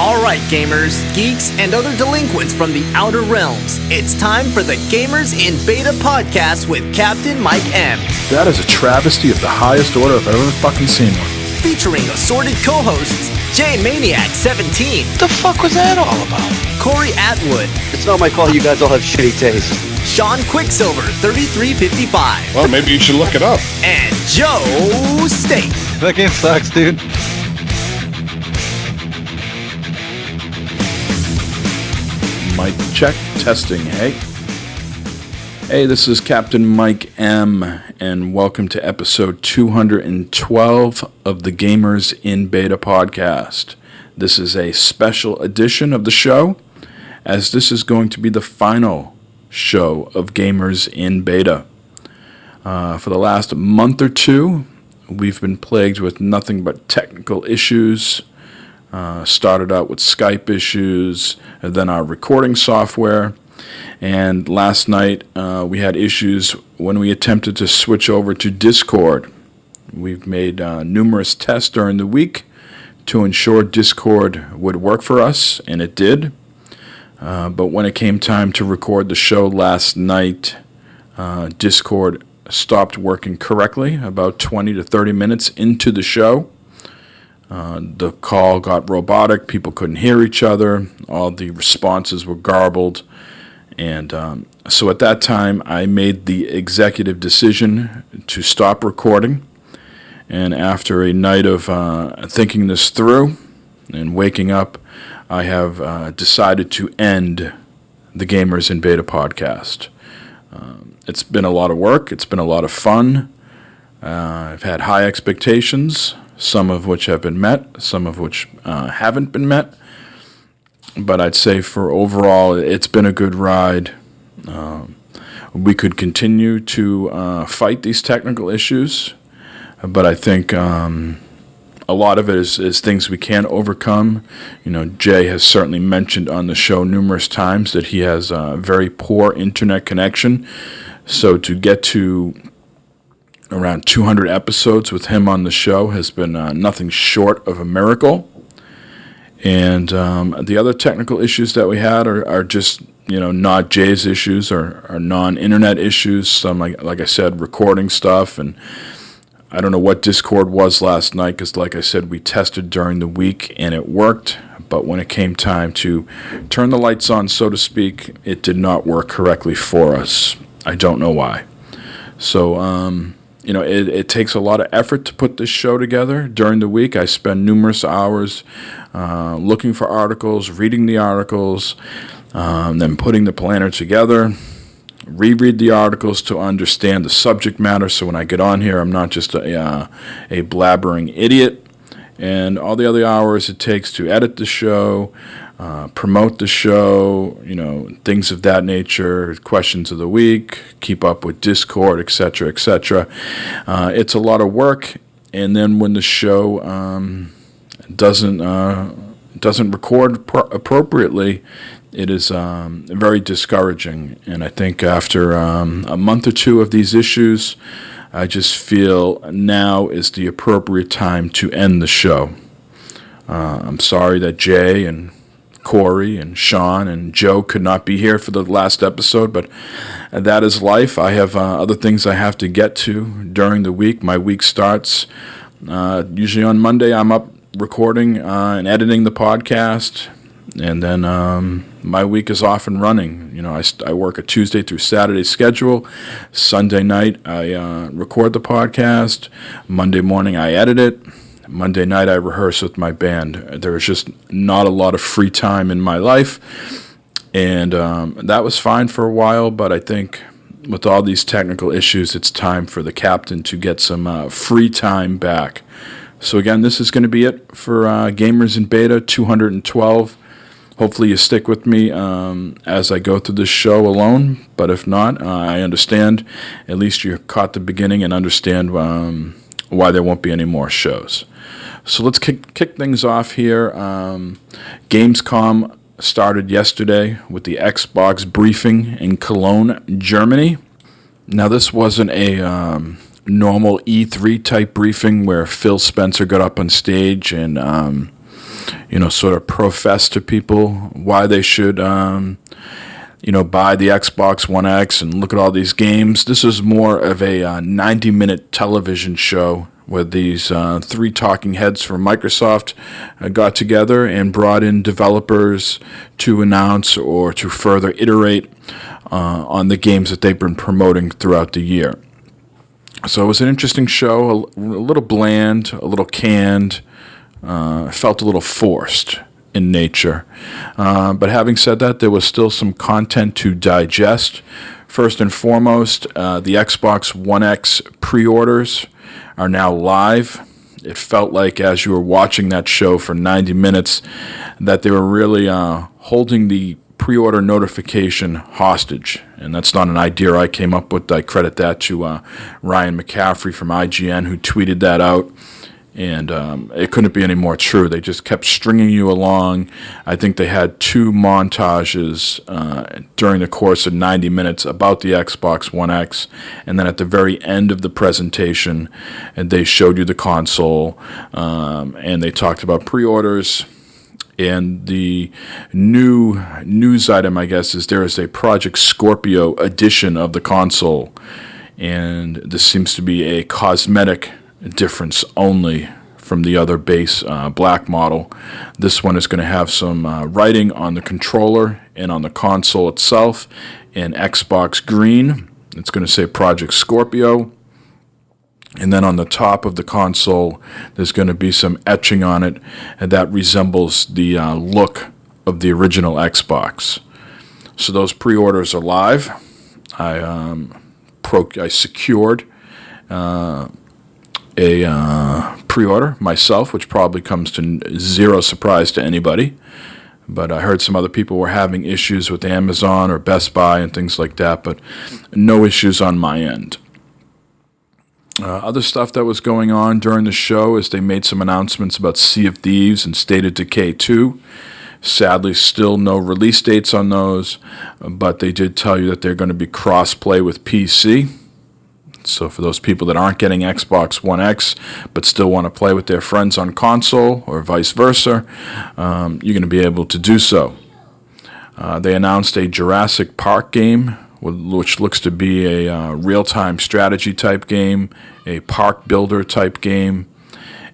Alright gamers, geeks, and other delinquents from the outer realms, it's time for the Gamers in Beta podcast with CapnMikeM. That is a travesty of the highest order if I've ever fucking seen one. Featuring assorted co-hosts, JManiac17. The fuck was that all about? Corey Atwood. It's not my fault you guys all have shitty taste. Sean Quicksilver, 3355. Well, maybe you should look it up. And Joe State. That game sucks, dude. Mic check, testing, hey. Hey, this is Captain Mike M, and welcome to episode 212 of the Gamers in Beta podcast. This is a special edition of the show, as this is going to be the final show of Gamers in Beta. For the last month or two, we've been plagued with nothing but technical issues. Started out with Skype issues, and then our recording software. And last night, we had issues when we attempted to switch over to Discord. We've made numerous tests during the week to ensure Discord would work for us, and it did. But when it came time to record the show last night, Discord stopped working correctly about 20 to 30 minutes into the show. The call got robotic, people couldn't hear each other, all the responses were garbled, and so at that time I made the executive decision to stop recording, and after a night of thinking this through and waking up, I have decided to end the Gamers in Beta podcast. It's been a lot of work, it's been a lot of fun, I've had high expectations, some of which have been met, some of which haven't been met. But I'd say for overall, it's been a good ride. We could continue to fight these technical issues, but I think a lot of it is things we can't overcome. You know, Jay has certainly mentioned on the show numerous times that he has a very poor internet connection. So to get to around 200 episodes with him on the show has been nothing short of a miracle. And the other technical issues that we had are just, not Jay's issues or non-internet issues. Some, like I said, recording stuff. And I don't know what Discord was last night because, like I said, we tested during the week and it worked. But when it came time to turn the lights on, so to speak, it did not work correctly for us. I don't know why. So, it takes a lot of effort to put this show together. During the week, I spend numerous hours looking for articles, reading the articles, then putting the planner together, reread the articles to understand the subject matter, so when I get on here, I'm not just a blabbering idiot. And all the other hours it takes to edit the show, promote the show, things of that nature, questions of the week, keep up with Discord, etc., etc. It's a lot of work, and then when the show doesn't record appropriately, it is very discouraging. And I think after a month or two of these issues, I just feel now is the appropriate time to end the show. I'm sorry that Jay and Corey and Sean and Joe could not be here for the last episode, but that is life. I have other things I have to get to during the week. My week starts usually on Monday. I'm up recording and editing the podcast, and then my week is off and running. I work a Tuesday through Saturday schedule. Sunday night I record the podcast. Monday morning I edit it. Monday night I rehearse with my band. There was just not a lot of free time in my life, and that was fine for a while, but I think with all these technical issues, it's time for the captain to get some free time back. So again, this is going to be it for Gamers in Beta 212. Hopefully you stick with me as I go through this show alone, but if not, I understand. At least you caught the beginning and understand why there won't be any more shows. So let's kick things off here. Gamescom started yesterday with the Xbox briefing in Cologne, Germany. Now this wasn't a normal E3 type briefing where Phil Spencer got up on stage and sort of profess to people why they should, buy the Xbox One X and look at all these games. This is more of a 90-minute television show where these three talking heads from Microsoft got together and brought in developers to announce or to further iterate on the games that they've been promoting throughout the year. So it was an interesting show, a little bland, a little canned, felt a little forced in nature. But having said that, there was still some content to digest. First and foremost, the Xbox One X pre-orders are now live. It felt like as you were watching that show for 90 minutes that they were really holding the pre-order notification hostage. And that's not an idea I came up with. I credit that to Ryan McCaffrey from IGN, who tweeted that out. And it couldn't be any more true. They just kept stringing you along. I think they had 2 montages during the course of 90 minutes about the Xbox One X. And then at the very end of the presentation, they showed you the console. And they talked about pre-orders. And the new news item, I guess, is there is a Project Scorpio edition of the console. And this seems to be a cosmetic difference only from the other base black model. This one is going to have some writing on the controller and on the console itself in Xbox green. It's going to say Project Scorpio. And then on the top of the console, there's going to be some etching on it, and that resembles the look of the original Xbox. So those pre-orders are live. I secured a pre-order myself, which probably comes to zero surprise to anybody. But I heard some other people were having issues with Amazon or Best Buy and things like that, but no issues on my end. Other stuff that was going on during the show is they made some announcements about Sea of Thieves and State of Decay 2. Sadly, still no release dates on those, but they did tell you that they're going to be cross-play with PC. So for those people that aren't getting Xbox One X but still want to play with their friends on console or vice versa, you're going to be able to do so. They announced a Jurassic Park game, which looks to be a real-time strategy type game, a park builder type game.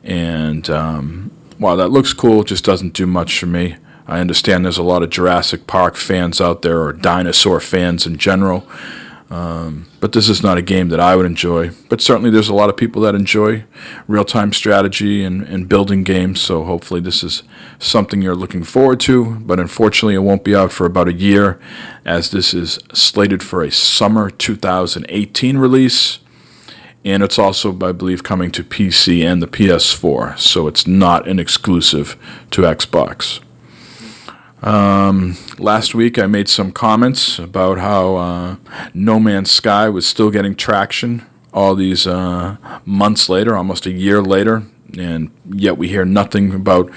And while that looks cool, it just doesn't do much for me. I understand there's a lot of Jurassic Park fans out there, or dinosaur fans in general. But this is not a game that I would enjoy. But certainly there's a lot of people that enjoy real-time strategy and building games, so hopefully this is something you're looking forward to. But unfortunately it won't be out for about a year, as this is slated for a summer 2018 release. And it's also, I believe, coming to PC and the PS4, so it's not an exclusive to Xbox. Last week I made some comments about how No Man's Sky was still getting traction all these months later, almost a year later, and yet we hear nothing about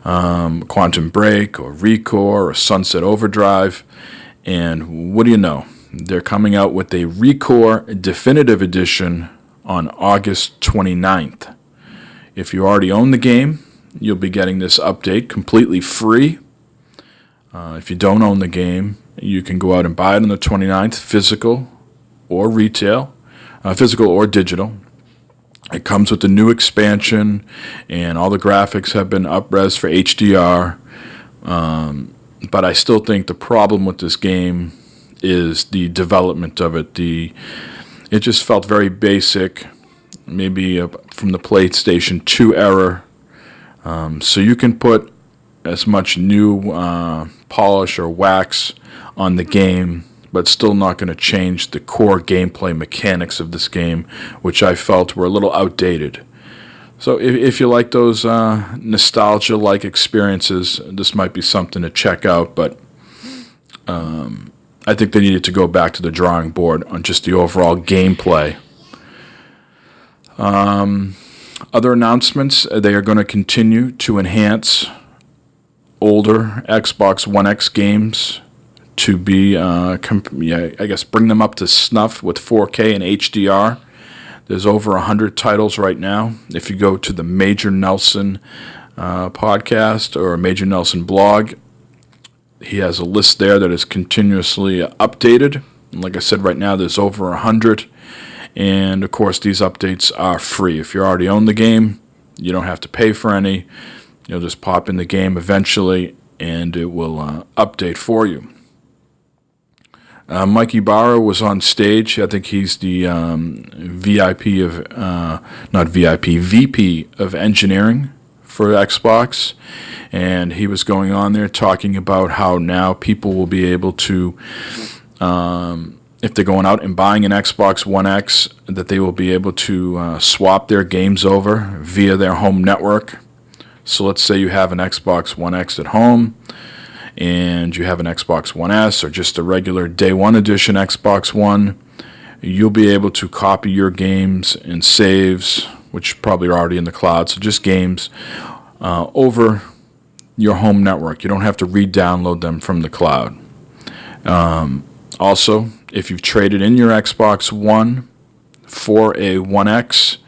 Quantum Break or Recore or Sunset Overdrive. And what do you know? They're coming out with a Recore Definitive Edition on August 29th. If you already own the game, you'll be getting this update completely free. If you don't own the game, you can go out and buy it on the 29th, physical or retail, physical or digital. It comes with the new expansion, and all the graphics have been up-res for HDR. But I still think the problem with this game is the development of it. It just felt very basic, maybe from the PlayStation 2 era. So you can put as much new polish or wax on the game, but still not going to change the core gameplay mechanics of this game, which I felt were a little outdated. So if you like those nostalgia-like experiences, this might be something to check out, but I think they needed to go back to the drawing board on just the overall gameplay. Other announcements, they are going to continue to enhance older Xbox One X games to be, bring them up to snuff with 4K and HDR. There's over 100 titles right now. If you go to the Major Nelson podcast or Major Nelson blog. He has a list there that is continuously updated. And like I said, right now there's over 100. And of course, these updates are free. If you already own the game, you don't have to pay for any. You'll just pop in the game eventually, and it will update for you. Mike Ibarra was on stage. I think he's the VP of engineering for Xbox. And he was going on there talking about how now people will be able to, if they're going out and buying an Xbox One X, that they will be able to swap their games over via their home network. So let's say you have an Xbox One X at home, and you have an Xbox One S or just a regular Day 1 edition Xbox One. You'll be able to copy your games and saves, which probably are already in the cloud, so just games, over your home network. You don't have to re-download them from the cloud. Also, if you've traded in your Xbox One for a One X,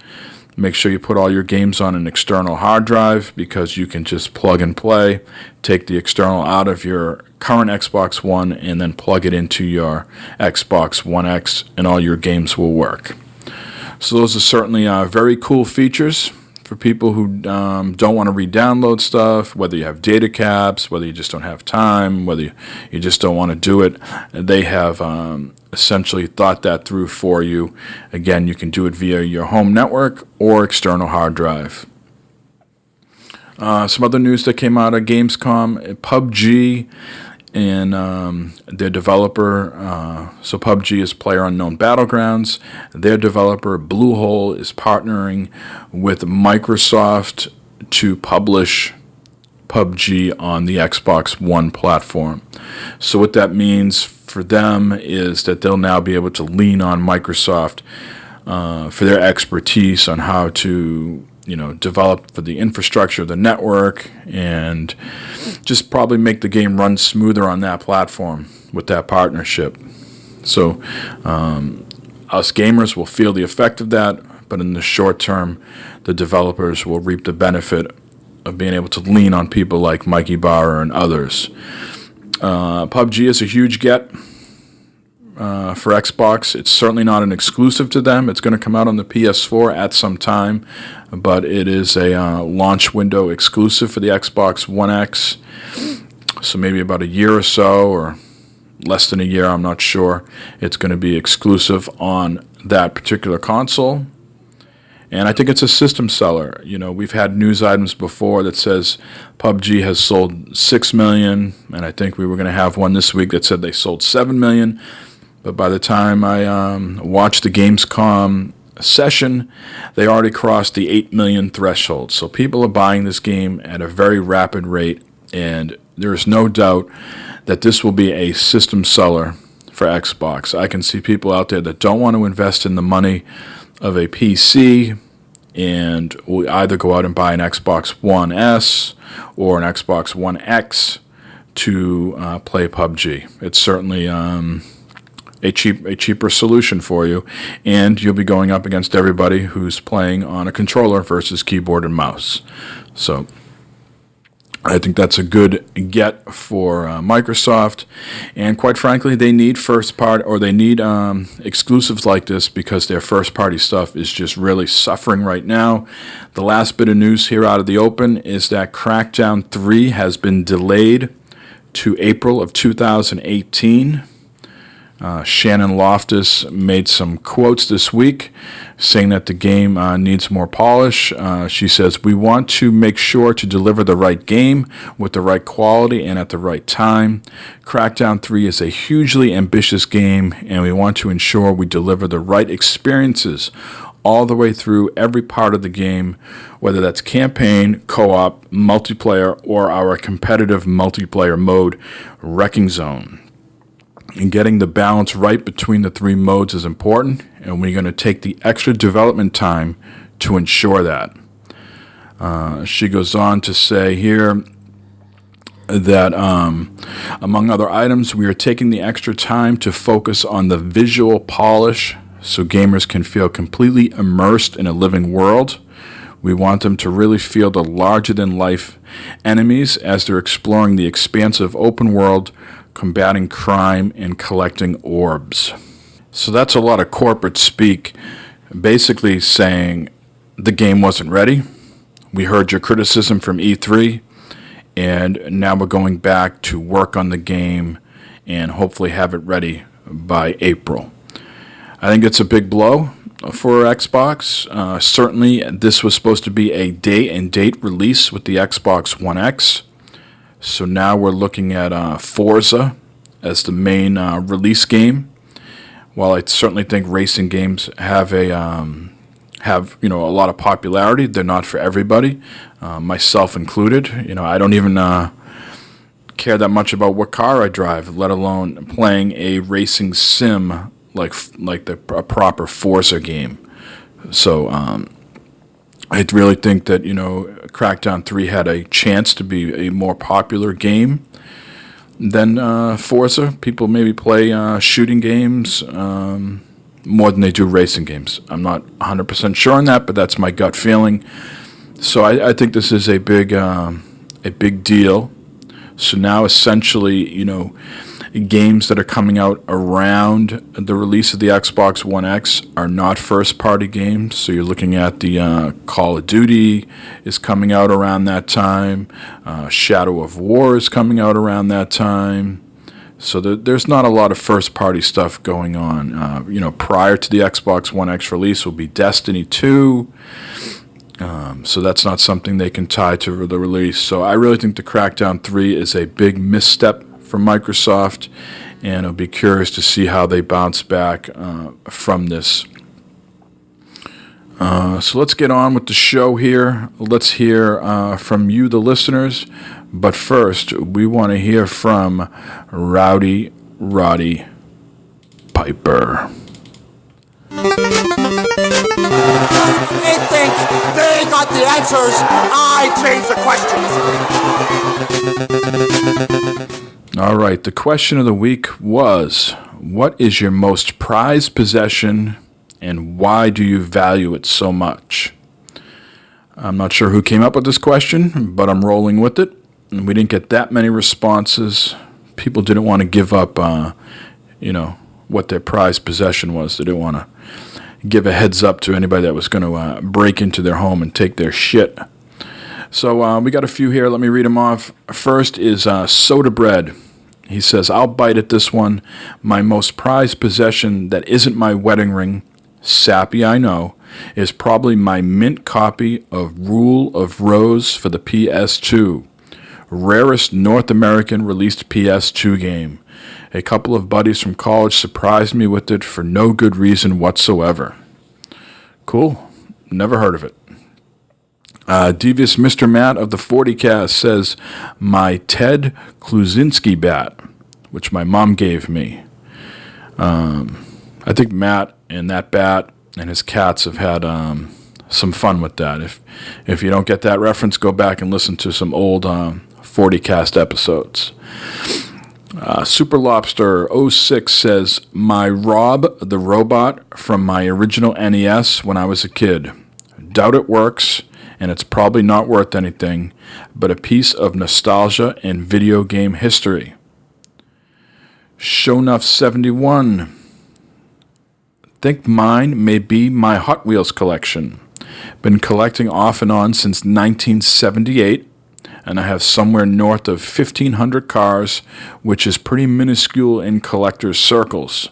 make sure you put all your games on an external hard drive, because you can just plug and play, take the external out of your current Xbox One, and then plug it into your Xbox One X, and all your games will work. So those are certainly very cool features for people who don't want to re-download stuff, whether you have data caps, whether you just don't have time, whether you just don't want to do it. They have essentially thought that through for you. Again, you can do it via your home network or external hard drive. Some other news that came out of Gamescom, PUBG and their developer, so PUBG is PlayerUnknown Battlegrounds. Their developer, Bluehole, is partnering with Microsoft to publish PUBG on the Xbox One platform. So what that means for them is that they'll now be able to lean on Microsoft for their expertise on how to develop for the infrastructure of the network, and just probably make the game run smoother on that platform with that partnership. So us gamers will feel the effect of that, but in the short term, the developers will reap the benefit of being able to lean on people like Mike Ibarra and others. PUBG is a huge get for Xbox. It's certainly not an exclusive to them. It's going to come out on the PS4 at some time, but it is a launch window exclusive for the Xbox One X. So maybe about a year or so, or less than a year, I'm not sure. It's going to be exclusive on that particular console. And I think it's a system seller. We've had news items before that says PUBG has sold 6 million, and I think we were going to have one this week that said they sold 7 million. But by the time I watched the Gamescom session, they already crossed the 8 million threshold. So people are buying this game at a very rapid rate, and there is no doubt that this will be a system seller for Xbox. I can see people out there that don't want to invest in the money of a PC and will either go out and buy an Xbox One S or an Xbox One X to play PUBG. It's certainly a cheaper solution for you, and you'll be going up against everybody who's playing on a controller versus keyboard and mouse. So I think that's a good get for Microsoft, and quite frankly, they need exclusives like this, because their first-party stuff is just really suffering right now. The last bit of news here out of the open is that Crackdown 3 has been delayed to April of 2018. Shannon Loftus made some quotes this week saying that the game needs more polish. She says, "We want to make sure to deliver the right game with the right quality and at the right time. Crackdown 3 is a hugely ambitious game, and we want to ensure we deliver the right experiences all the way through every part of the game, whether that's campaign, co-op, multiplayer, or our competitive multiplayer mode, Wrecking Zone. And getting the balance right between the three modes is important, and we're going to take the extra development time to ensure that." She goes on to say here that, among other items, we are taking the extra time to focus on the visual polish so gamers can feel completely immersed in a living world. We want them to really feel the larger-than-life enemies as they're exploring the expansive open world, combating crime, and collecting orbs. So that's a lot of corporate speak, basically saying the game wasn't ready. We heard your criticism from E3, and now we're going back to work on the game and hopefully have it ready by April. I think it's a big blow for Xbox. Certainly, this was supposed to be a day-and-date release with the Xbox One X. So now we're looking at Forza as the main release game. While I certainly think racing games have a lot of popularity, they're not for everybody, myself included. I don't even care that much about what car I drive, let alone playing a racing sim like a proper Forza game. So I really think that Crackdown 3 had a chance to be a more popular game than Forza. People maybe play shooting games more than they do racing games. I'm not 100% sure on that, but that's my gut feeling. So I think this is a big deal. So now essentially, games that are coming out around the release of the Xbox One X are not first-party games. So you're looking at the Call of Duty is coming out around that time. Shadow of War is coming out around that time. So there's not a lot of first-party stuff going on. Prior to the Xbox One X release will be Destiny 2. So that's not something they can tie to the release. So I really think the Crackdown 3 is a big misstep for Microsoft, and I'll be curious to see how they bounce back from this. So let's get on with the show here. Let's hear from you, the listeners. But first, we want to hear from Rowdy Roddy Piper. They think they got the answers. I change the questions. All right, the question of the week was, what is your most prized possession and why do you value it so much? I'm not sure who came up with this question, but I'm rolling with it. And we didn't get that many responses. People didn't want to give up, what their prized possession was. They didn't want to give a heads up to anybody that was going to break into their home and take their shit. So we got a few here. Let me read them off. First is Soda Bread. He says, I'll bite at this one. My most prized possession that isn't my wedding ring, sappy I know, is probably my mint copy of Rule of Rose for the PS2. Rarest North American released PS2 game. A couple of buddies from college surprised me with it for no good reason whatsoever. Cool. Never heard of it. Devious Mr. Matt of the 40cast says, my Ted Kluzinski bat, which my mom gave me. I think Matt and that bat and his cats have had some fun with that. If you don't get that reference, go back and listen to some old 40cast episodes. Super Lobster 06 says, my Rob the Robot from my original NES when I was a kid. Doubt it works, and it's probably not worth anything, but a piece of nostalgia and video game history. Shownuff71. Think mine may be my Hot Wheels collection. Been collecting off and on since 1978. And I have somewhere north of 1,500 cars, which is pretty minuscule in collectors' circles.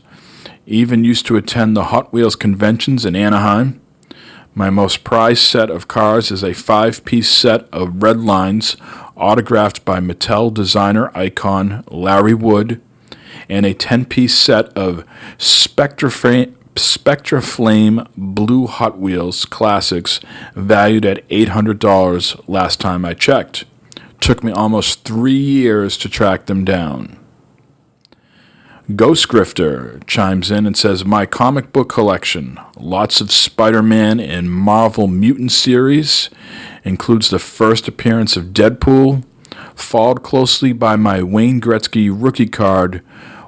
Even used to attend the Hot Wheels conventions in Anaheim. My most prized set of cars is a 5-piece set of Red Lines, autographed by Mattel designer icon Larry Wood, and a 10-piece set of Spectra Flame Blue Hot Wheels Classics, valued at $800 last time I checked. Took me almost 3 years to track them down. Ghost Grifter chimes in and says, my comic book collection, lots of Spider-Man and Marvel Mutant series, includes the first appearance of Deadpool, followed closely by my Wayne Gretzky rookie card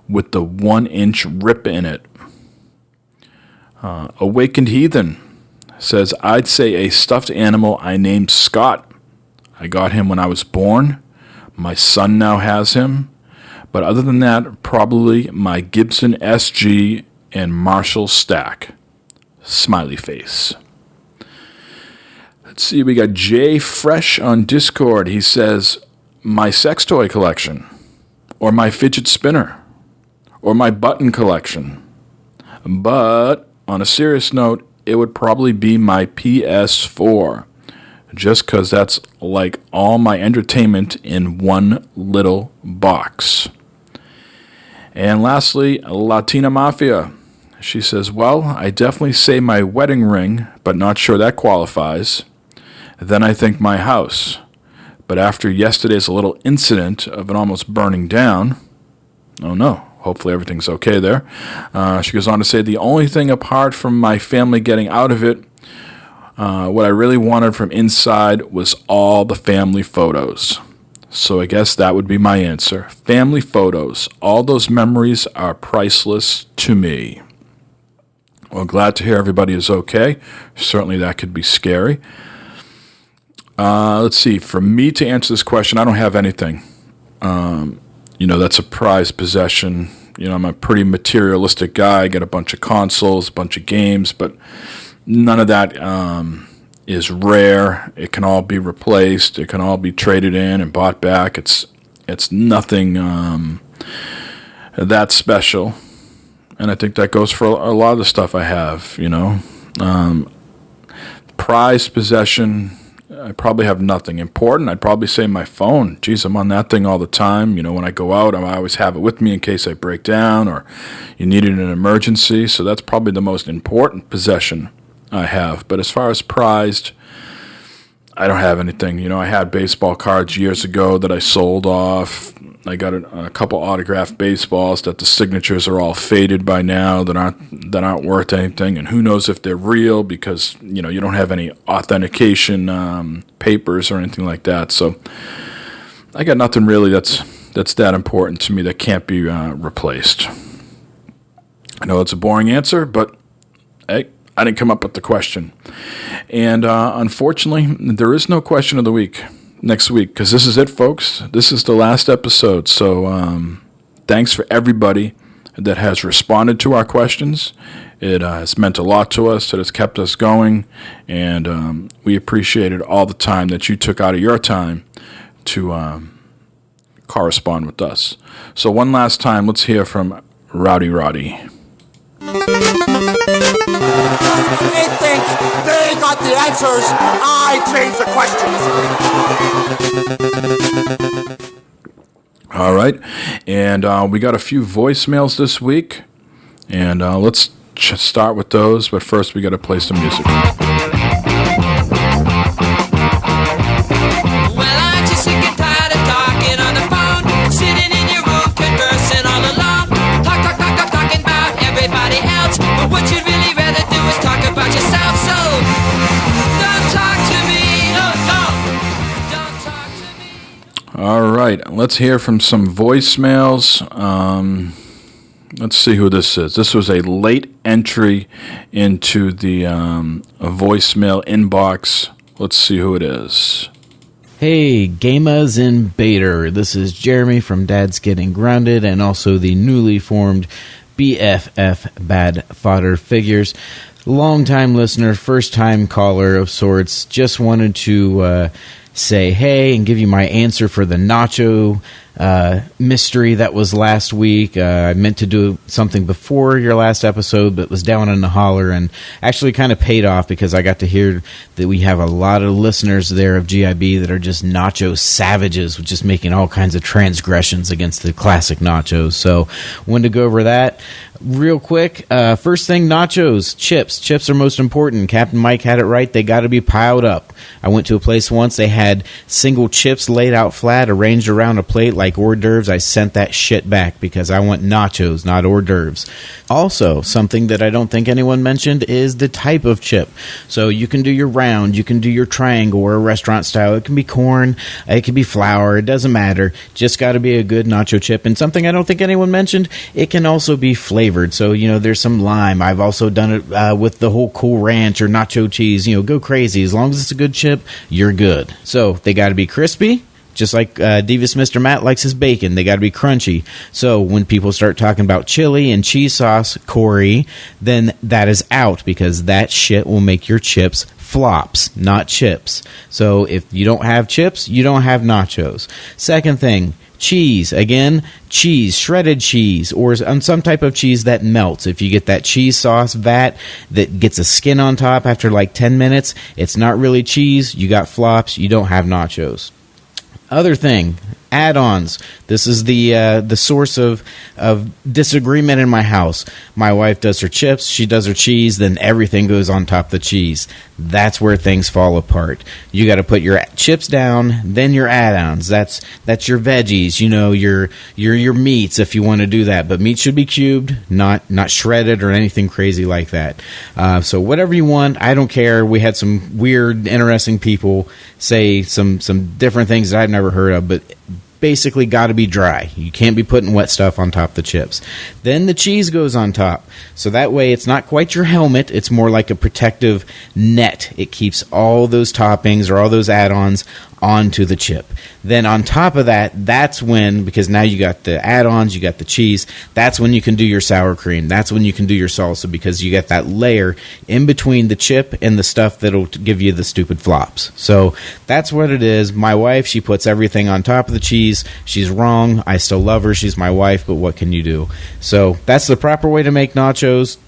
with the 1-inch rip in it. Awakened Heathen says, I'd say a stuffed animal I named Scott. I got him when I was born. My son now has him. But other than that, probably my Gibson SG and Marshall stack. Smiley face. Let's see, we got Jay Fresh on Discord. He says, my sex toy collection, or my fidget spinner, or my button collection. But on a serious note, it would probably be my PS4, just because that's like all my entertainment in one little box. And lastly, Latina Mafia. She says, well, I definitely say my wedding ring, but not sure that qualifies. Then I think my house. But after yesterday's little incident of it almost burning down, oh no, hopefully everything's okay there. She goes on to say, the only thing apart from my family getting out of it, what I really wanted from inside was all the family photos. So I guess that would be my answer. Family photos. All those memories are priceless to me. Well, glad to hear everybody is okay. Certainly that could be scary. Let's see. For me to answer this question, I don't have anything. That's a prized possession. I'm a pretty materialistic guy. I got a bunch of consoles, a bunch of games, but none of that is rare. It can all be replaced. It can all be traded in and bought back. It's nothing that special. And I think that goes for a lot of the stuff I have, Prized possession, I probably have nothing. Important, I'd probably say my phone. Geez, I'm on that thing all the time. When I go out, I always have it with me in case I break down or you need it in an emergency. So that's probably the most important possession I have. But as far as prized, I don't have anything. I had baseball cards years ago that I sold off. I got a couple autographed baseballs that the signatures are all faded by now that aren't worth anything, and who knows if they're real because you don't have any authentication papers or anything like that. So I got nothing really that's that important to me that can't be replaced. I know it's a boring answer, but hey, I didn't come up with the question, and unfortunately, there is no question of the week next week, because this is it, folks. This is the last episode. So thanks for everybody that has responded to our questions. It has meant a lot to us. It has kept us going, and we appreciated all the time that you took out of your time to correspond with us. So one last time, let's hear from Rowdy Roddy. They think they got the answers. I change the questions. All right. And we got a few voicemails this week. And let's start with those. But first, we got to play some music. What you'd really rather do is talk about yourself, so don't talk to me, no, don't talk to me. All right, let's hear from some voicemails. Let's see who this is. This was a late entry into the voicemail inbox. Let's see who it is. Hey, Gamas and Bader. This is Jeremy from Dad's Getting Grounded and also the newly formed BFF Bad Fodder Figures. Long-time listener, first-time caller of sorts. Just wanted to say hey and give you my answer for the nacho mystery that was last week. I meant to do something before your last episode, but was down in the holler and actually kind of paid off because I got to hear that we have a lot of listeners there of GIB that are just nacho savages, just making all kinds of transgressions against the classic nachos. So wanted to go over that real quick. First thing, nachos, chips. Chips are most important. Captain Mike had it right. They got to be piled up. I went to a place once. They had had single chips laid out flat, arranged around a plate like hors d'oeuvres, I sent that shit back because I want nachos, not hors d'oeuvres. Also, something that I don't think anyone mentioned is the type of chip. So you can do your round, you can do your triangle or a restaurant style. It can be corn, it can be flour, it doesn't matter. Just got to be a good nacho chip. And something I don't think anyone mentioned, it can also be flavored. So, there's some lime. I've also done it with the whole Cool Ranch or nacho cheese. Go crazy. As long as it's a good chip, you're good. So they got to be crispy. Just like Devious Mr. Matt likes his bacon, they got to be crunchy. So when people start talking about chili and cheese sauce, Corey, then that is out because that shit will make your chips flops, not chips. So if you don't have chips, you don't have nachos. Second thing, cheese. Again, cheese, shredded cheese, or some type of cheese that melts. If you get that cheese sauce vat that gets a skin on top after like 10 minutes, it's not really cheese. You got flops. You don't have nachos. Other thing, add-ons. This is the source of disagreement in my house. My wife does her chips, she does her cheese, then everything goes on top of the cheese. That's where things fall apart. You got to put your chips down, then your add-ons. That's your veggies, your meats if you want to do that. But meat should be cubed, not shredded or anything crazy like that. So whatever you want, I don't care. We had some weird, interesting people say some different things that I've never heard of, but basically got to be dry. You can't be putting wet stuff on top of the chips. Then the cheese goes on top. So that way it's not quite your helmet. It's more like a protective net. It keeps all those toppings or all those add-ons onto the chip. Then on top of that, that's when, because now you got the add-ons, you got the cheese, that's when you can do your sour cream. That's when you can do your salsa because you get that layer in between the chip and the stuff that'll give you the stupid flops. So that's what it is. My wife, she puts everything on top of the cheese. She's wrong. I still love her. She's my wife, but what can you do? So that's the proper way to make nachos.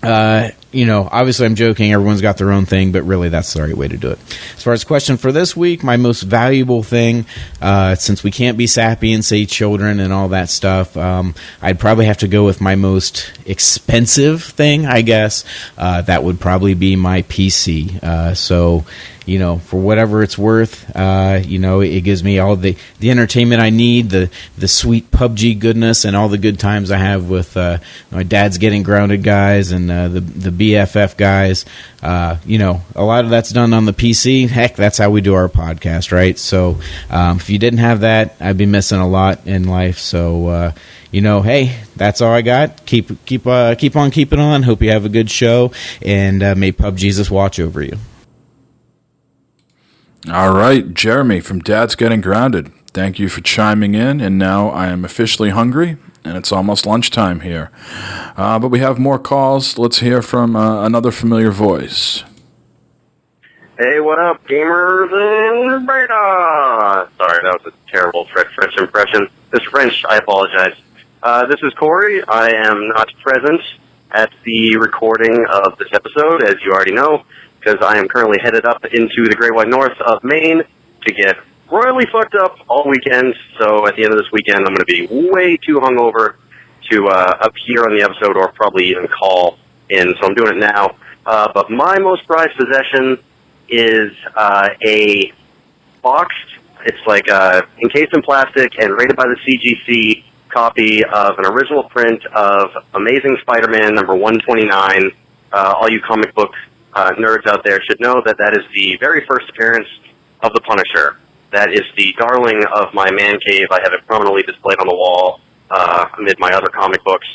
Obviously I'm joking, everyone's got their own thing, but really that's the right way to do it. As far as question for this week, my most valuable thing, since we can't be sappy and say children and all that stuff, I'd probably have to go with my most expensive thing, I guess. That would probably be my PC. So for whatever it's worth, it gives me all the entertainment I need, the sweet PUBG goodness, and all the good times I have with my Dad's Getting Grounded guys and the BFF guys. A lot of that's done on the PC. Heck, that's how we do our podcast, right? So if you didn't have that, I'd be missing a lot in life. So hey, that's all I got. Keep on keeping on. Hope you have a good show, and may Pub Jesus watch over you. All right, Jeremy from Dad's Getting Grounded. Thank you for chiming in, and now I am officially hungry, and it's almost lunchtime here. But we have more calls. Let's hear from another familiar voice. Hey, what up, gamers in beta? Sorry, that was a terrible French impression. This French, I apologize. This is Corey. I am not present at the recording of this episode, as you already know, because I am currently headed up into the Great White North of Maine to get royally fucked up all weekend. So at the end of this weekend, I'm going to be way too hungover to appear on the episode or probably even call in. So I'm doing it now. But my most prized possession is a boxed, it's like encased in plastic and rated by the CGC copy of an original print of Amazing Spider-Man number 129. All you comic book nerds out there should know that that is the very first appearance of the Punisher. That is the darling of my man cave. I have it prominently displayed on the wall amid my other comic books.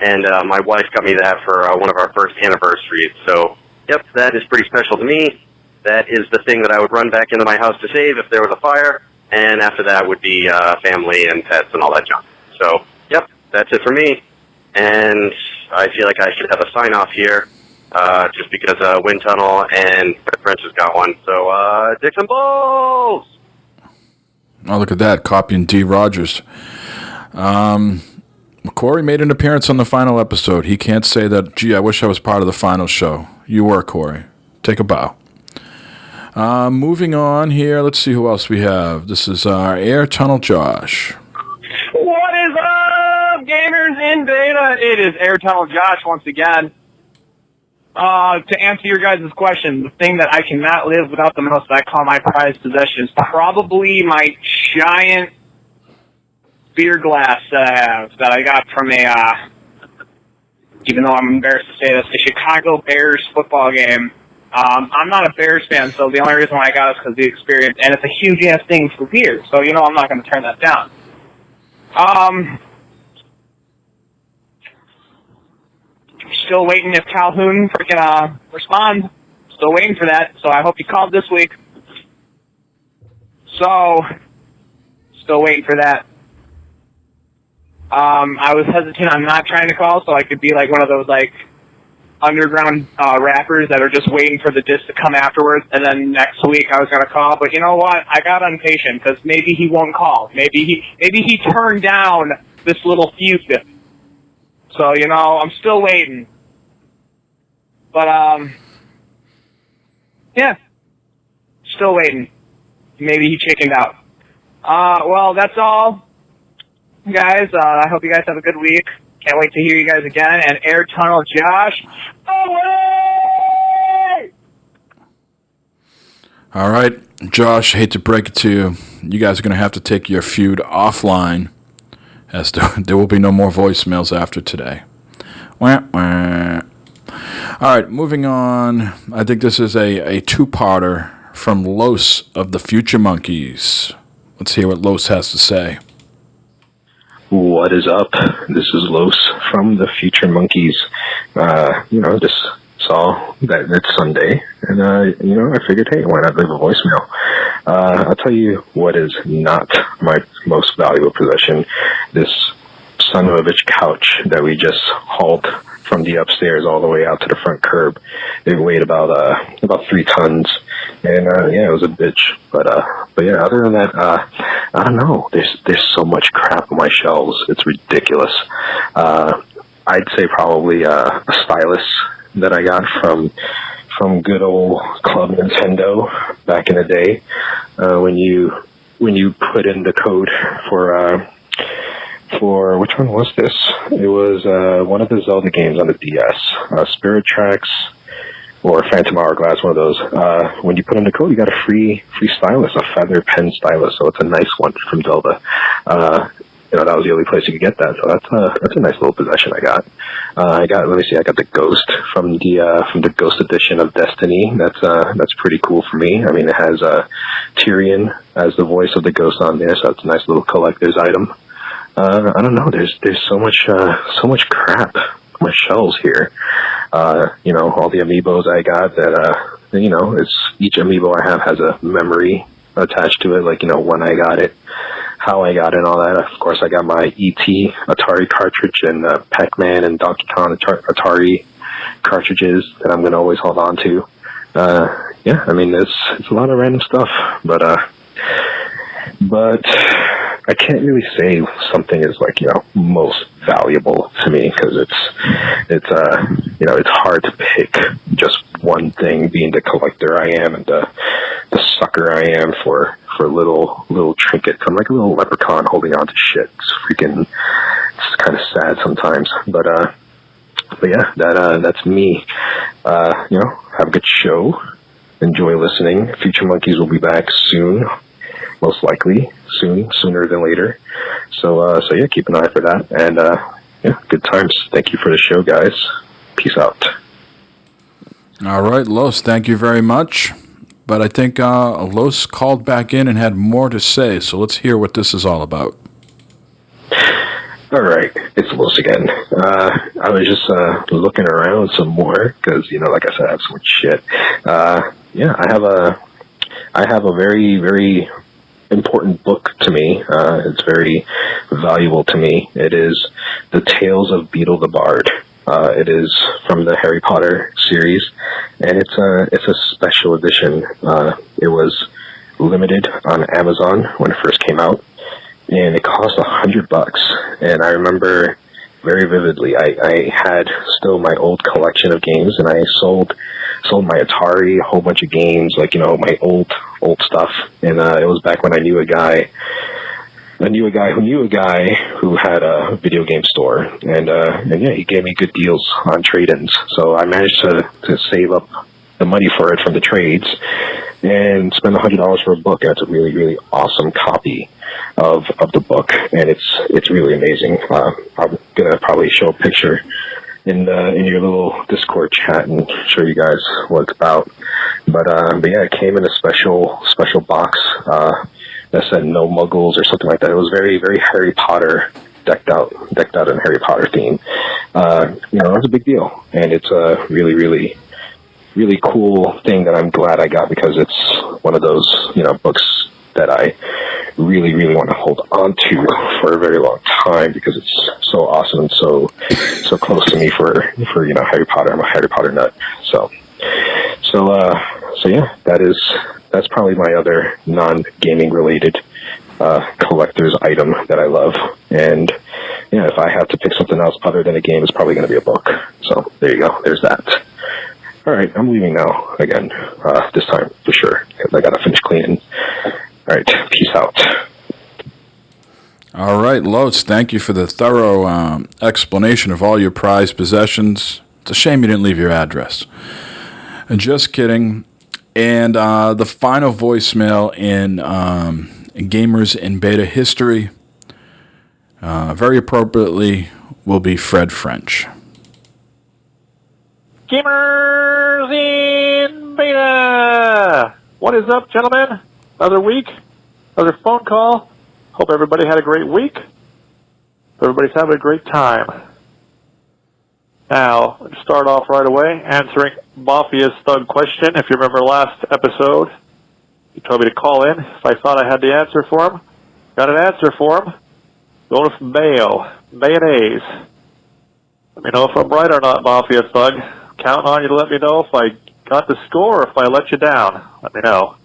And my wife got me that for one of our first anniversaries. So, yep, that is pretty special to me. That is the thing that I would run back into my house to save if there was a fire. And after that would be family and pets and all that junk. So, yep, that's it for me. And I feel like I should have a sign-off here. Just because Wind Tunnel and French has got one. So, dicks and balls! Oh, look at that. Copying D. Rogers. Corey made an appearance on the final episode. He can't say that, gee, I wish I was part of the final show. You were, Corey. Take a bow. Moving on here. Let's see who else we have. This is our Air Tunnel Josh. What is up, gamers in beta? It is Air Tunnel Josh once again. To answer your guys' question, the thing that I cannot live without the most that I call my prized possession is probably my giant beer glass that I have, that I got from even though I'm embarrassed to say this, a Chicago Bears football game. I'm not a Bears fan, so the only reason why I got it is because of the experience, and it's a huge-ass thing for beer, so, I'm not going to turn that down. Still waiting if Calhoun freaking responds. Still waiting for that, so I hope he called this week. So, still waiting for that. I was hesitant on not trying to call, so I could be like one of those, like, underground rappers that are just waiting for the disc to come afterwards, and then next week I was going to call. But you know what? I got impatient, because maybe he won't call. Maybe he turned down this little feud. So, I'm still waiting. But, yeah. Still waiting. Maybe he chickened out. Well, that's all, guys. I hope you guys have a good week. Can't wait to hear you guys again. And Air Tunnel Josh, away! All right, Josh, hate to break it to you. You guys are going to have to take your feud offline, as there will be no more voicemails after today. Wah, wah. All right, moving on. I think this is a two-parter from Los of the Future Monkeys. Let's hear what Los has to say. What is up? This is Los from the Future Monkeys. Just saw that it's Sunday, and, I figured, hey, why not leave a voicemail? I'll tell you what is not my most valuable possession. This son of a bitch couch that we just hauled from the upstairs all the way out to the front curb. It weighed about 3 tons, and it was a bitch. But yeah, other than that, I don't know. There's so much crap on my shelves. It's ridiculous. I'd say probably a stylus that I got from good old Club Nintendo back in the day. When you put in the code for which one was this? It was one of the Zelda games on the DS, Spirit Tracks or Phantom Hourglass, one of those. When you put in the code, you got a free stylus, a feather pen stylus. So it's a nice one from Zelda. That was the only place you could get that. So that's a nice little possession I got. I got the Ghost from the Ghost edition of Destiny. That's pretty cool for me. I mean, it has Tyrion as the voice of the Ghost on there, so it's a nice little collector's item. I don't know. There's so much crap on my shelves here. All the amiibos I got that it's each amiibo I have has a memory attached to it, like when I got it, how I got it, and all that. Of course, I got my E.T. Atari cartridge and Pac-Man and Donkey Kong Atari cartridges that I'm gonna always hold on to. Yeah, I mean it's a lot of random stuff, but I can't really say something is most valuable to me, because it's hard to pick just one thing, being the collector I am and the sucker I am for little trinkets. I'm like a little leprechaun holding on to shit. It's kind of sad sometimes, but yeah, that's me. Have a good show. Enjoy listening. Future Monkeys will be back soon. Most likely sooner than later. So yeah, keep an eye for that. And yeah, good times. Thank you for the show, guys. Peace out. All right, Los, thank you very much. But I think Los called back in and had more to say, so let's hear what this is all about. All right, it's Los again. I was just looking around some more because, like I said, I have so much shit. Yeah, I have a very, very important book to me. It's very valuable to me. It is The Tales of Beetle the Bard. It is from the Harry Potter series, and it's a special edition. It was limited on Amazon when it first came out, and it cost $100. And I remember very vividly, I had still my old collection of games, and I sold my Atari, a whole bunch of games, my old stuff. And it was back when I knew a guy I knew a guy who had a video game store, and yeah, he gave me good deals on trade-ins. So I managed to save up the money for it from the trades and spend $100 for a book. And it's a really, really awesome copy of the book, and it's really amazing. I'm gonna probably show a picture in your little Discord chat and show you guys what it's about. But yeah, it came in a special box that said "No Muggles" or something like that. It was very, very Harry Potter decked out in Harry Potter theme. You know, it was a big deal, and it's a really, really, really cool thing that I'm glad I got, because it's one of those, you know, books that I really, really want to hold on to for a very long time, because it's so awesome and so close to me for you know, Harry Potter. I'm a Harry Potter nut. So yeah, that's probably my other non-gaming related collector's item that I love. And yeah, if I have to pick something else other than a game, it's probably going to be a book. So there you go. There's that. All right, I'm leaving now again, this time for sure, because I got to finish cleaning. All right, peace out. All right, Lots, thank you for the thorough explanation of all your prized possessions. It's a shame you didn't leave your address. Just kidding. And the final voicemail in Gamers in Beta history, very appropriately, will be Fred French. Gamers in Beta! What is up, gentlemen? Another week, another phone call. Hope everybody had a great week. Everybody's having a great time. Now, let's start off right away answering Mafia's thug question. If you remember last episode, he told me to call in if I thought I had the answer for him. Got an answer for him. Going with mayo. Mayonnaise. Let me know if I'm right or not, Mafia thug. Counting on you to let me know if I got the score or if I let you down. Let me know.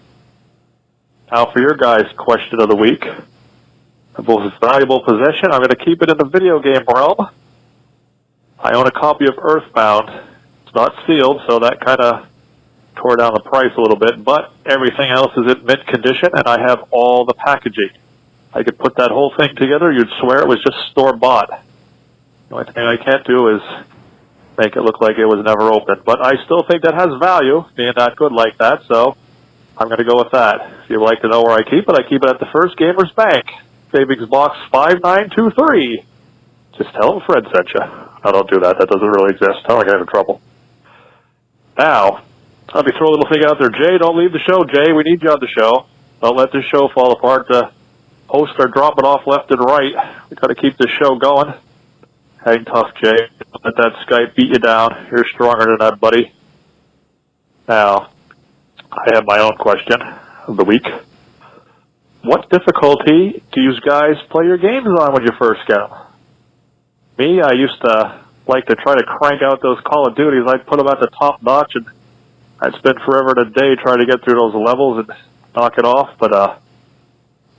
Now for your guys' question of the week. The most valuable possession, I'm going to keep it in the video game realm. I own a copy of Earthbound. It's not sealed, so that kind of tore down the price a little bit, but everything else is in mint condition, and I have all the packaging. I could put that whole thing together, you'd swear it was just store-bought. The only thing I can't do is make it look like it was never opened. But I still think that has value, being that good like that, so I'm going to go with that. If you'd like to know where I keep it at the First Gamers Bank, Savings Box 5923. Just tell them Fred sent you. I don't do that. That doesn't really exist. I don't get into trouble. Now, let me throw a little thing out there. Jay, don't leave the show. Jay, we need you on the show. Don't let this show fall apart. The hosts are dropping off left and right. We got to keep this show going. Hang tough, Jay. Don't let that Skype beat you down. You're stronger than that, buddy. Now, I have my own question of the week. What difficulty do you guys play your games on when you first get them? Me, I used to like to try to crank out those Call of Duties. I'd put them at the top notch, and I'd spend forever and a day trying to get through those levels and knock it off, but I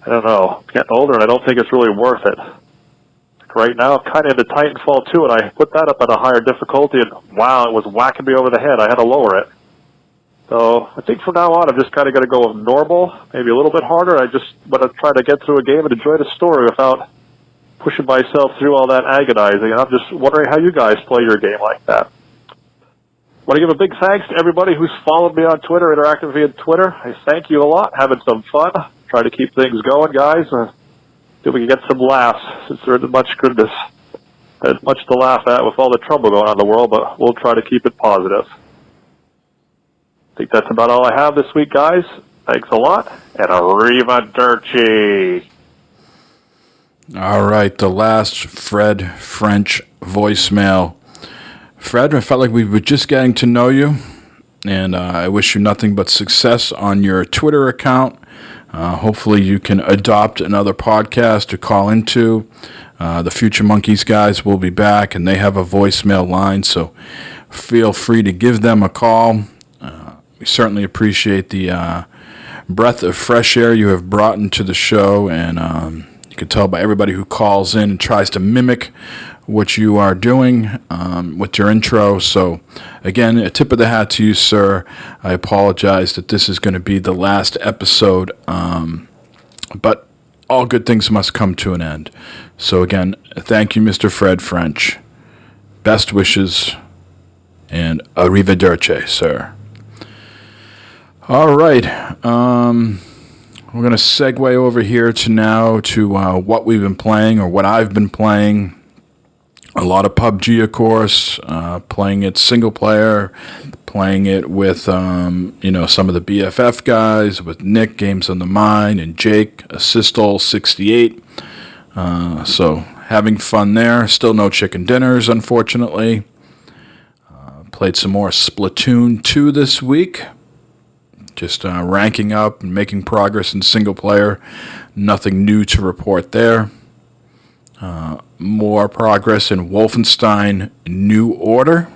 don't know. I'm getting older, and I don't think it's really worth it. Right now, I'm kind of into Titanfall 2, and I put that up at a higher difficulty, and wow, it was whacking me over the head. I had to lower it. So I think from now on, I'm just kind of going to go with normal, maybe a little bit harder. I just want to try to get through a game and enjoy the story without pushing myself through all that agonizing. And I'm just wondering how you guys play your game like that. I want to give a big thanks to everybody who's followed me on Twitter, interacting via Twitter. I thank you a lot. Having some fun. Try to keep things going, guys. See if we can get some laughs, since there isn't much goodness. There's much to laugh at with all the trouble going on in the world, but we'll try to keep it positive. I think that's about all I have this week, guys. Thanks a lot, and arrivederci. All right, the last Fred French voicemail. Fred, I felt like we were just getting to know you, and I wish you nothing but success on your Twitter account. Hopefully you can adopt another podcast to call into. The Future Monkeys guys will be back, and they have a voicemail line, so feel free to give them a call. We certainly appreciate the breath of fresh air you have brought into the show, and you can tell by everybody who calls in and tries to mimic what you are doing with your intro. So, again, a tip of the hat to you, sir. I apologize that this is going to be the last episode, but all good things must come to an end. So again, thank you, Mr. Fred French. Best wishes, and arrivederci, sir. All right. We're going to segue over here to what we've been playing, or what I've been playing. A lot of PUBG, of course, playing it single player, playing it with, some of the BFF guys, with Nick, Games on the Mind, and Jake, Assistol68. So, having fun there. Still no chicken dinners, unfortunately. Played some more Splatoon 2 this week. Just ranking up and making progress in single player. Nothing new to report there. More progress in Wolfenstein New Order.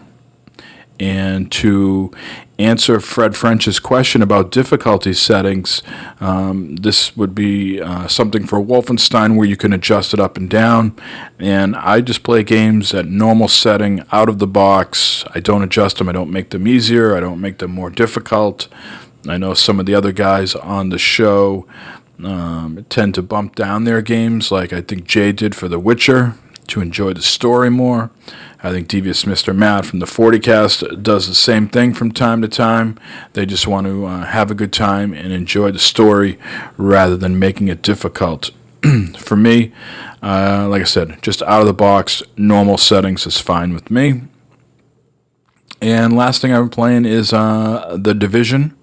And to answer Fred French's question about difficulty settings, this would be something for Wolfenstein where you can adjust it up and down. And I just play games at normal setting, out of the box. I don't adjust them. I don't make them easier. I don't make them more difficult. I know some of the other guys on the show tend to bump down their games, like I think Jay did for The Witcher, to enjoy the story more. I think Devious Mr. Matt from the 40cast does the same thing from time to time. They just want to have a good time and enjoy the story rather than making it difficult. For me, like I said, just out of the box, normal settings is fine with me. And last thing I've been playing is The Division.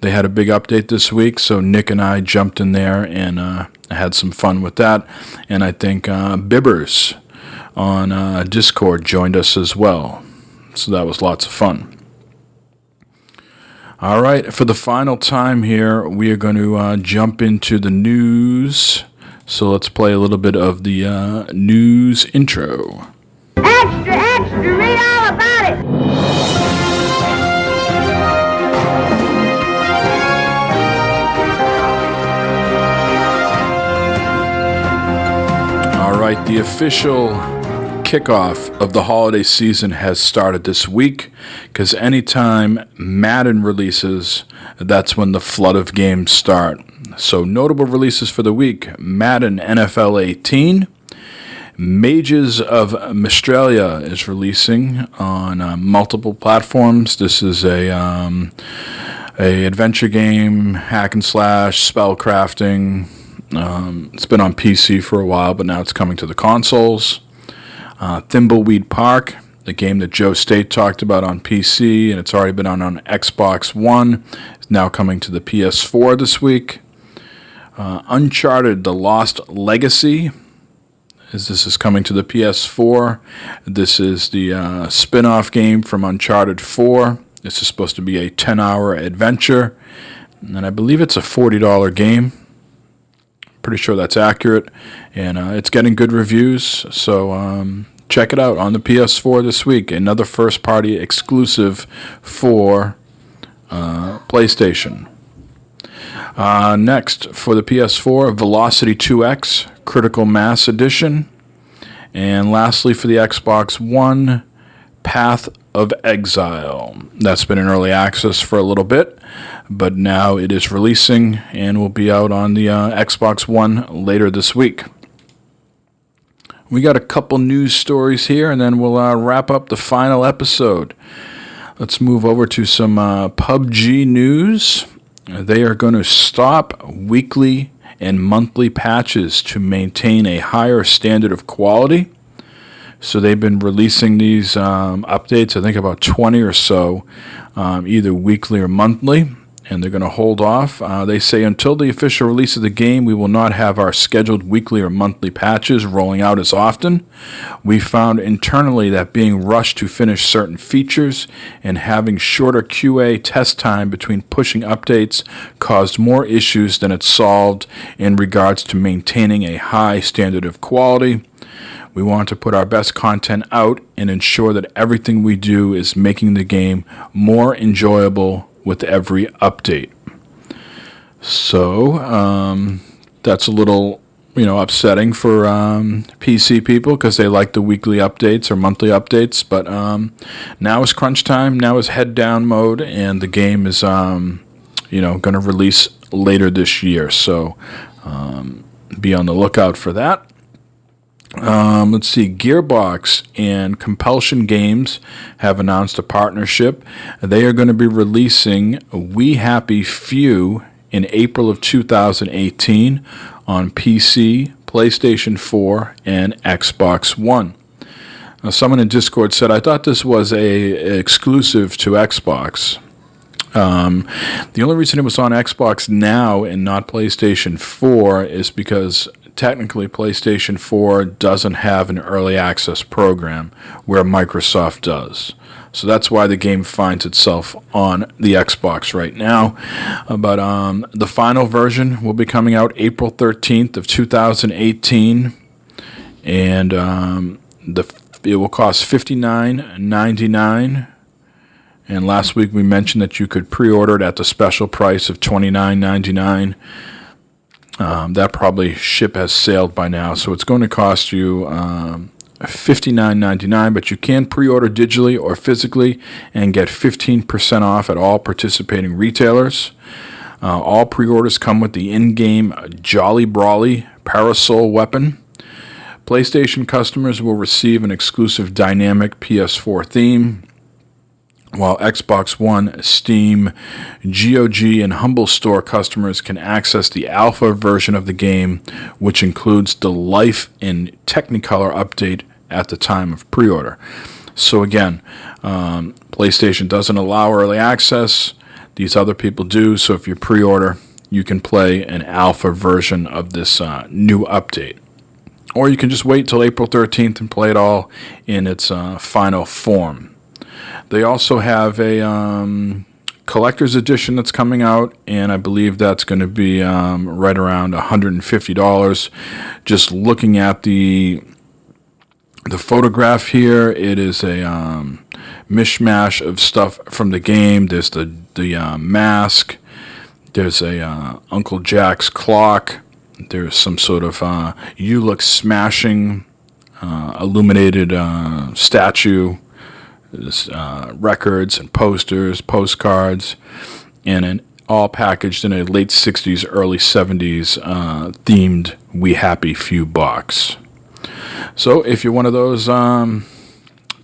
They had a big update this week, so Nick and I jumped in there and had some fun with that. And I think Bibbers on Discord joined us as well. So that was lots of fun. All right, for the final time here, we are going to jump into the news. So let's play a little bit of the news intro. Extra, extra, read all about it! All right, the official kickoff of the holiday season has started this week, because anytime Madden releases, that's when the flood of games start. So notable releases for the week: Madden NFL 18, Mages of Mistralia is releasing on multiple platforms. This is a adventure game, hack and slash, spell crafting. It's been on PC for a while, but now it's coming to the consoles. Thimbleweed Park, the game that Joe State talked about on PC, and it's already been on Xbox One. It's now coming to the PS4 this week. Uncharted: The Lost Legacy, this is coming to the PS4. This is the spin-off game from Uncharted 4. This is supposed to be a 10-hour adventure, and I believe it's a $40 game. Pretty sure that's accurate, and it's getting good reviews, so check it out on the PS4 this week. Another first-party exclusive for PlayStation. Next, for the PS4, Velocity 2X Critical Mass Edition. And lastly, for the Xbox One, Path of Exile. That's been in early access for a little bit, but now it is releasing and will be out on the Xbox One later this week. We got a couple news stories here, and then we'll wrap up the final episode. Let's move over to some PUBG news. They are going to stop weekly and monthly patches to maintain a higher standard of quality. So they've been releasing these updates, I think about 20 or so, either weekly or monthly, and they're going to hold off. They say until the official release of the game, we will not have our scheduled weekly or monthly patches rolling out as often. We found internally that being rushed to finish certain features and having shorter QA test time between pushing updates caused more issues than it solved in regards to maintaining a high standard of quality. We want to put our best content out and ensure that everything we do is making the game more enjoyable with every update. So that's a little, upsetting for PC people, because they like the weekly updates or monthly updates. But now is crunch time. Now is head down mode, and the game is, going to release later this year. So be on the lookout for that. Let's see, Gearbox and Compulsion Games have announced a partnership. They are going to be releasing We Happy Few in April of 2018 on PC, PlayStation 4, and Xbox One. Now, someone in Discord said, I thought this was a exclusive to Xbox. The only reason it was on Xbox now and not PlayStation 4 is because technically PlayStation 4 doesn't have an early access program where Microsoft does. So that's why the game finds itself on the Xbox right now. But the final version will be coming out April 13th of 2018. And it will cost $59.99. And last week we mentioned that you could pre-order it at the special price of $29.99. That probably ship has sailed by now, so it's going to cost you $59.99, but you can pre-order digitally or physically and get 15% off at all participating retailers. All pre-orders come with the in-game Jolly Brawly Parasol weapon. PlayStation customers will receive an exclusive dynamic PS4 theme, while Xbox One, Steam, GOG, and Humble Store customers can access the alpha version of the game, which includes the Life in Technicolor update at the time of pre-order. So again, PlayStation doesn't allow early access. These other people do, so if you pre-order, you can play an alpha version of this new update. Or you can just wait till April 13th and play it all in its final form. They also have a collector's edition that's coming out, and I believe that's going to be right around $150. Just looking at the photograph here, it is a mishmash of stuff from the game. There's the mask. There's a Uncle Jack's clock. There's some sort of You Look Smashing illuminated statue. There's records and posters, postcards, and all packaged in a late 60s, early 70s themed We Happy Few box. So if you're one of those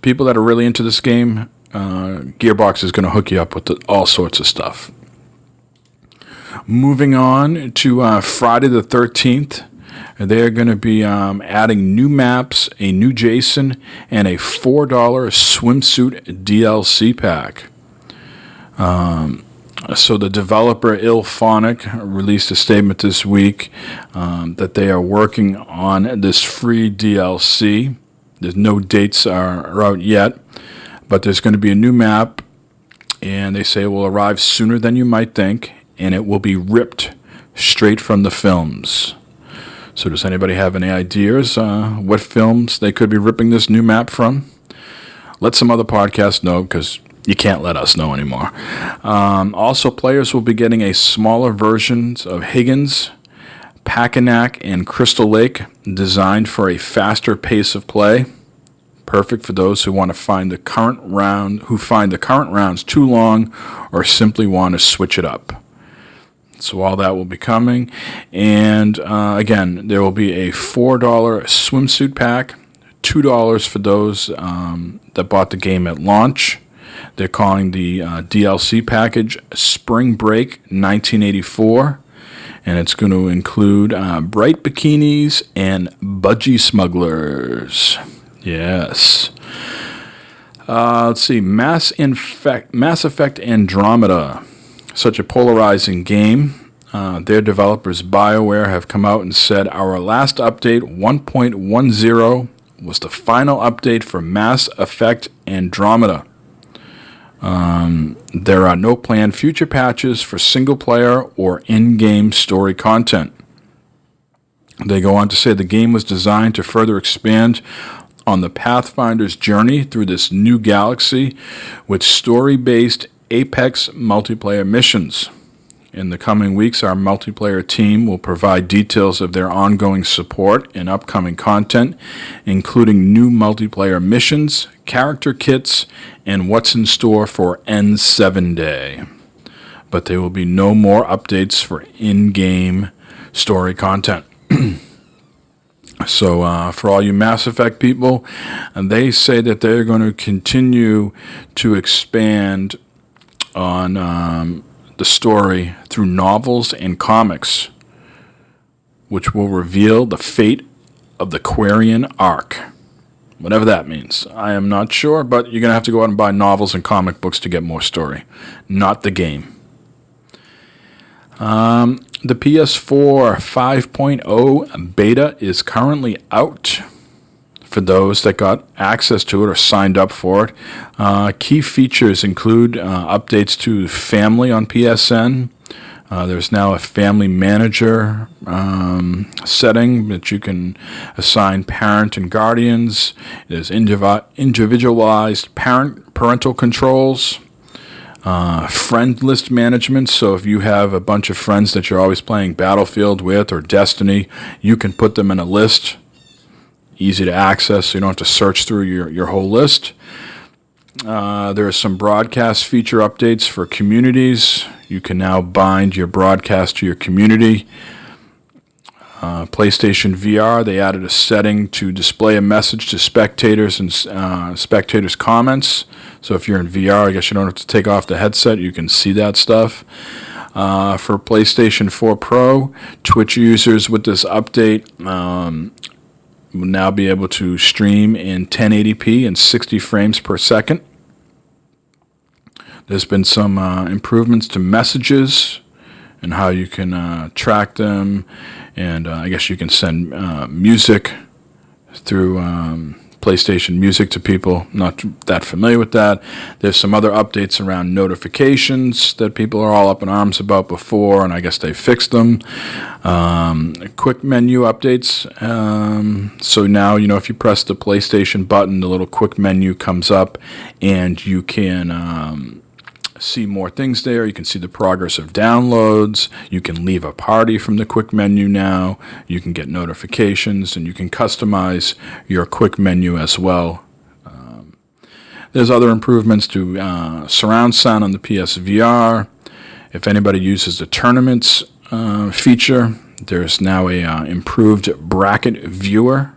people that are really into this game, Gearbox is going to hook you up with all sorts of stuff. Moving on to Friday the 13th. They're going to be adding new maps, a new Jason, and a $4 swimsuit DLC pack. So the developer Ilphonic released a statement this week that they are working on this free DLC. There's no dates are out yet, but there's going to be a new map, and they say it will arrive sooner than you might think, and it will be ripped straight from the films. So does anybody have any ideas what films they could be ripping this new map from? Let some other podcasts know, because you can't let us know anymore. Also, players will be getting a smaller versions of Higgins, Packanack, and Crystal Lake, designed for a faster pace of play. Perfect for those who want to find the current rounds too long or simply want to switch it up. So all that will be coming. And again, there will be a $4 swimsuit pack, $2 for those that bought the game at launch. They're calling the DLC package Spring Break 1984. And it's going to include bright bikinis and budgie smugglers. Yes. Let's see. Mass Effect Andromeda. Such a polarizing game. Their developers, BioWare, have come out and said our last update, 1.10, was the final update for Mass Effect Andromeda. There are no planned future patches for single-player or in-game story content. They go on to say the game was designed to further expand on the Pathfinder's journey through this new galaxy with story-based Apex multiplayer missions. In the coming weeks, our multiplayer team will provide details of their ongoing support and upcoming content, including new multiplayer missions, character kits, and what's in store for N7 Day. But there will be no more updates for in-game story content. So for all you Mass Effect people, they say that they're going to continue to expand on the story through novels and comics, which will reveal the fate of the Quarian Ark. Whatever that means. I am not sure, but you're going to have to go out and buy novels and comic books to get more story, not the game. The PS4 5.0 beta is currently out for those that got access to it or signed up for it. Key features include updates to Family on PSN. There's now a Family Manager setting that you can assign parent and guardians. There's individualized parental controls. Friend list management, so if you have a bunch of friends that you're always playing Battlefield with or Destiny, you can put them in a list. Easy to access, so you don't have to search through your whole list. There are some broadcast feature updates for communities. You can now bind your broadcast to your community. PlayStation VR, they added a setting to display a message to spectators and spectators' comments. So if you're in VR, I guess you don't have to take off the headset. You can see that stuff. For PlayStation 4 Pro, Twitch users with this update will now be able to stream in 1080p and 60 frames per second. There's been some improvements to messages and how you can track them, and I guess you can send music through PlayStation Music to people not that familiar with that. There's some other updates around notifications that people are all up in arms about before, and I guess they fixed them. Quick menu updates. So now, if you press the PlayStation button, the little quick menu comes up, and you can see more things there. You can see the progress of downloads. You can leave a party from the quick menu now. You can get notifications, and you can customize your quick menu as well. There's other improvements to surround sound on the PSVR. If anybody uses the tournaments feature, there's now a improved bracket viewer.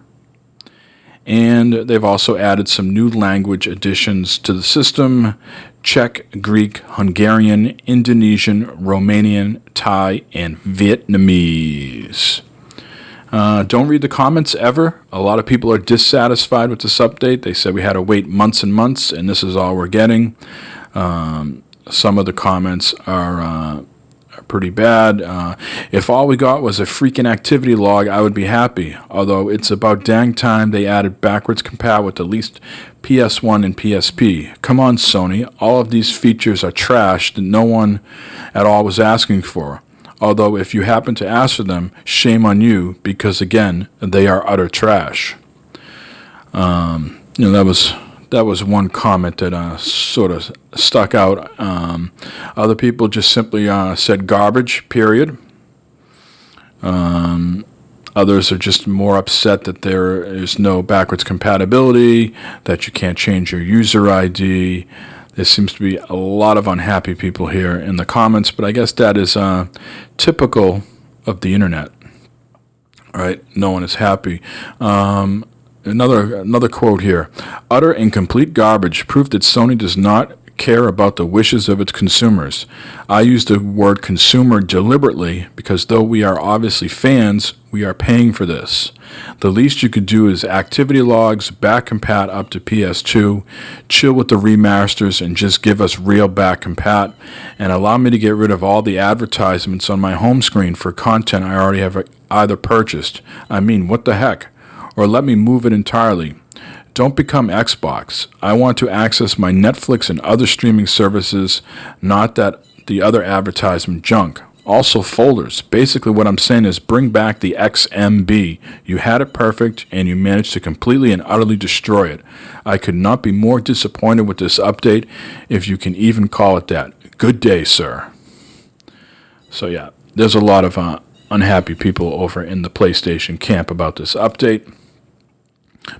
And they've also added some new language additions to the system: Czech, Greek, Hungarian, Indonesian, Romanian, Thai, and Vietnamese. Don't read the comments ever. A lot of people are dissatisfied with this update. They said we had to wait months and months, and this is all we're getting. Some of the comments are pretty bad. If all we got was a freaking activity log, I would be happy. Although it's about dang time they added backwards compat with at least PS1 and PSP. Come on, Sony. All of these features are trash that no one at all was asking for. Although if you happen to ask for them, shame on you, because again, they are utter trash. That was one comment that sort of stuck out. Other people just simply said garbage, period. Others are just more upset that there is no backwards compatibility, that you can't change your user ID. There seems to be a lot of unhappy people here in the comments, but I guess that is typical of the internet. All right, no one is happy. Another quote here: utter and complete garbage, proof that Sony does not care about the wishes of its consumers. I use the word consumer deliberately because though we are obviously fans, we are paying for this. The least you could do is activity logs, back compat up to PS2, chill with the remasters and just give us real back compat, and allow me to get rid of all the advertisements on my home screen for content I already have either purchased. I mean, what the heck? Or let me move it entirely. Don't become Xbox. I want to access my Netflix and other streaming services, not that the other advertisement junk. Also folders. Basically what I'm saying is bring back the XMB. You had it perfect and you managed to completely and utterly destroy it. I could not be more disappointed with this update, if you can even call it that. Good day, sir. So yeah, there's a lot of unhappy people over in the PlayStation camp about this update.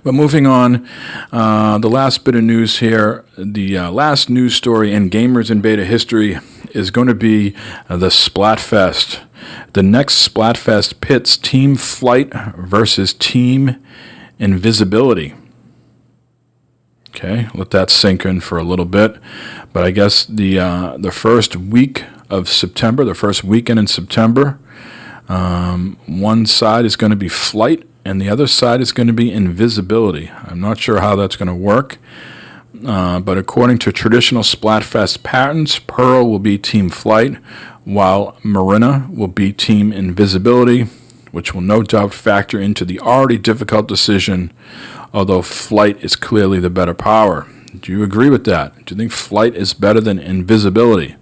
But moving on, the last bit of news here, the last news story in Gamers in Beta history is going to be the Splatfest. The next Splatfest pits Team Flight versus Team Invisibility. Okay, let that sink in for a little bit. But I guess the first week of September, the first weekend in September, one side is going to be Flight and the other side is going to be Invisibility. I'm not sure how that's going to work. But according to traditional Splatfest patterns, Pearl will be Team Flight, while Marina will be Team Invisibility, which will no doubt factor into the already difficult decision, although Flight is clearly the better power. Do you agree with that? Do you think Flight is better than Invisibility?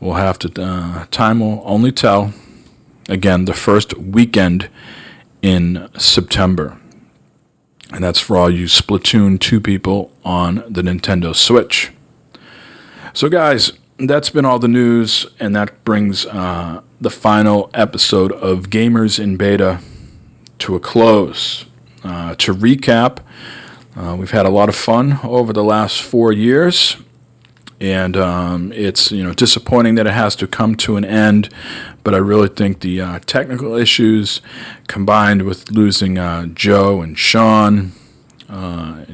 We'll have to, time will only tell. Again, the first weekend in September. And that's for all you Splatoon 2 people on the Nintendo Switch. So guys, that's been all the news, and that brings the final episode of Gamers in Beta to a close. To recap, we've had a lot of fun over the last 4 years, and it's disappointing that it has to come to an end, but I really think the technical issues combined with losing Joe and Sean,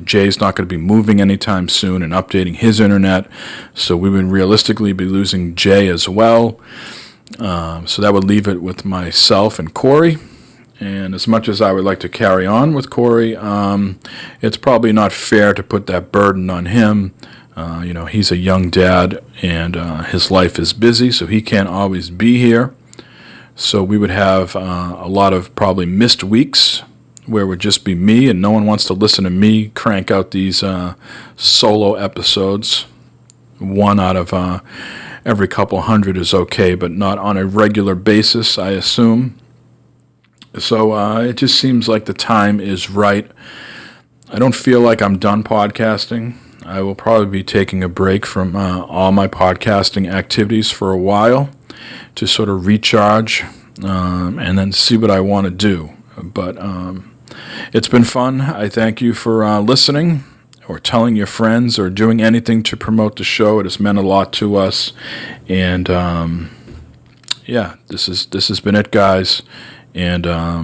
Jay's not going to be moving anytime soon and updating his internet, so we would realistically be losing Jay as well. So that would leave it with myself and Corey. And as much as I would like to carry on with Corey, it's probably not fair to put that burden on him. He's a young dad, and his life is busy, so he can't always be here. So we would have a lot of probably missed weeks where it would just be me, and no one wants to listen to me crank out these solo episodes. One out of every couple hundred is okay, but not on a regular basis, I assume. So it just seems like the time is right. I don't feel like I'm done podcasting. I will probably be taking a break from all my podcasting activities for a while to sort of recharge and then see what I want to do. But it's been fun. I thank you for listening or telling your friends or doing anything to promote the show. It has meant a lot to us. And this has been it, guys. And I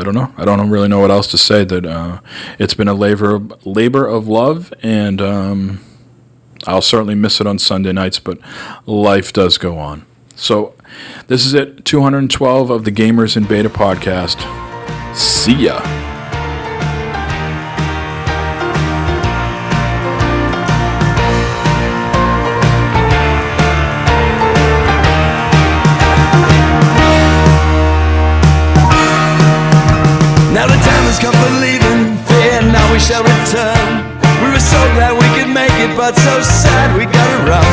don't know. I don't really know what else to say. That it's been a labor of love, and I'll certainly miss it on Sunday nights, but life does go on. So this is it, 212 of the Gamers in Beta podcast. See ya. Now the time has come for leaving, fear now we shall return. We were so glad we could make it, but so sad we gotta run.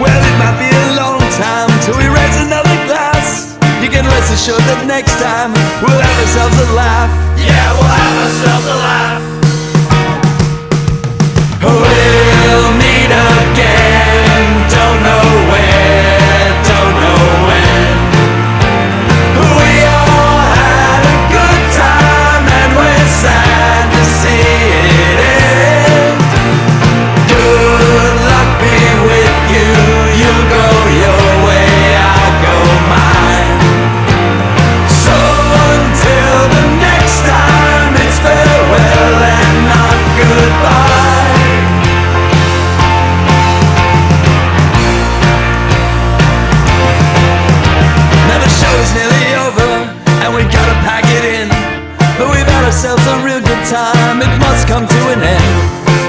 Well, it might be a long time till we raise another glass. You can rest assured that next time we'll have ourselves a laugh. Yeah, we'll have ourselves a laugh. We'll meet again, don't know where, don't know when. We all had a good time and we're sad to see it end. Good luck be with you, you go your way, I'll go mine. So until the next time, it's farewell and not goodbye. Now the show is nearly over and we gotta pack it in, but we've had ourselves a real good time, it must come to an end.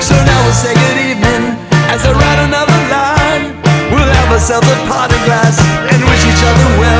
So now we'll say good evening as I write another line. We'll have ourselves a party glass and wish each other well.